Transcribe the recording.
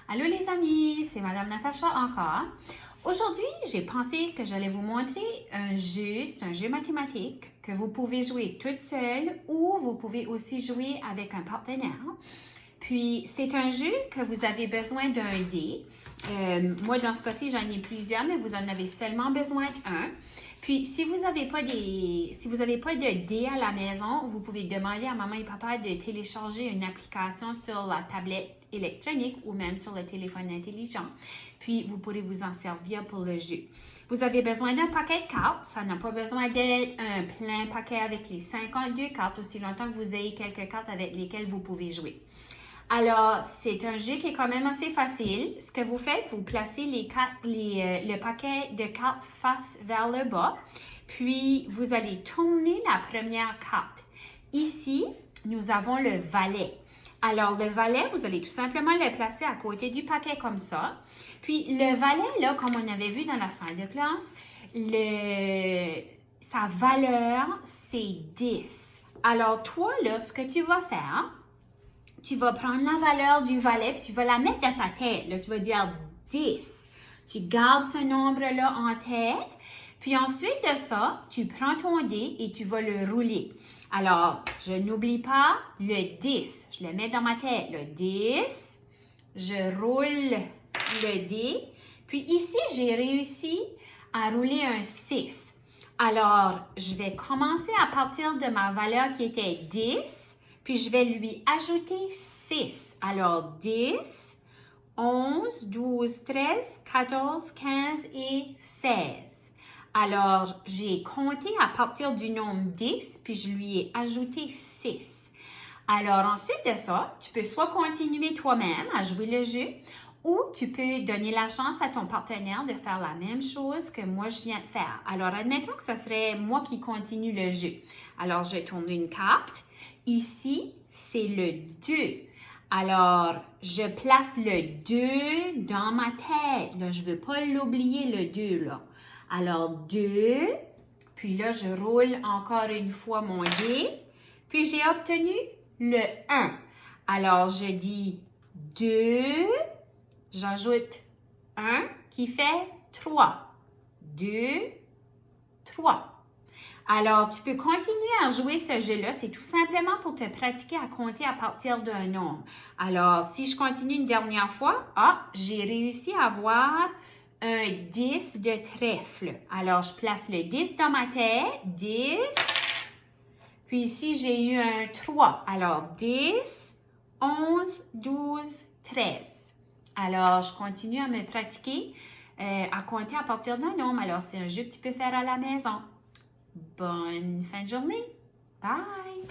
Allô les amis, c'est Madame Natacha encore. Aujourd'hui, j'ai pensé que j'allais vous montrer un jeu, c'est un jeu mathématique que vous pouvez jouer toute seule ou vous pouvez aussi jouer avec un partenaire. Puis, c'est un jeu que vous avez besoin d'un dé. Moi, dans ce cas-ci, j'en ai plusieurs, mais vous en avez seulement besoin d'un. Puis, si vous n'avez pas de dé à la maison, vous pouvez demander à maman et papa de télécharger une application sur la tablette électronique ou même sur le téléphone intelligent. Puis, vous pourrez vous en servir pour le jeu. Vous avez besoin d'un paquet de cartes. Ça n'a pas besoin d'être un plein paquet avec les 52 cartes, aussi longtemps que vous ayez quelques cartes avec lesquelles vous pouvez jouer. Alors, c'est un jeu qui est quand même assez facile. Ce que vous faites, vous placez le paquet de cartes face vers le bas, puis vous allez tourner la première carte. Ici, nous avons le valet. Alors, le valet, vous allez tout simplement le placer à côté du paquet comme ça. Puis, le valet, là, comme on avait vu dans la salle de classe, sa valeur, c'est 10. Alors, toi, là, ce que tu vas faire, tu vas prendre la valeur du valet puis tu vas la mettre dans ta tête. Là, tu vas dire 10. Tu gardes ce nombre-là en tête. Puis ensuite de ça, tu prends ton dé et tu vas le rouler. Alors, je n'oublie pas le 10. Je le mets dans ma tête. Le 10. Je roule le dé. Puis ici, j'ai réussi à rouler un 6. Alors, je vais commencer à partir de ma valeur qui était 10. Puis, je vais lui ajouter 6. Alors, 10, 11, 12, 13, 14, 15 et 16. Alors, j'ai compté à partir du nombre 10, puis je lui ai ajouté 6. Alors, ensuite de ça, tu peux soit continuer toi-même à jouer le jeu, ou tu peux donner la chance à ton partenaire de faire la même chose que moi je viens de faire. Alors, admettons que ce serait moi qui continue le jeu. Alors, je tourne une carte. Ici, c'est le 2. Alors, je place le 2 dans ma tête. Là, je ne veux pas l'oublier, le 2, là. Alors, 2. Puis là, je roule encore une fois mon dé. Puis, j'ai obtenu le 1. Alors, je dis 2. J'ajoute 1 qui fait 3. 2, 3. Alors, tu peux continuer à jouer ce jeu-là. C'est tout simplement pour te pratiquer à compter à partir d'un nombre. Alors, si je continue une dernière fois, j'ai réussi à avoir un 10 de trèfle. Alors, je place le 10 dans ma tête. 10. Puis ici, j'ai eu un 3. Alors, 10, 11, 12, 13. Alors, je continue à me pratiquer à compter à partir d'un nombre. Alors, c'est un jeu que tu peux faire à la maison. Bonne fin de journée. Bye!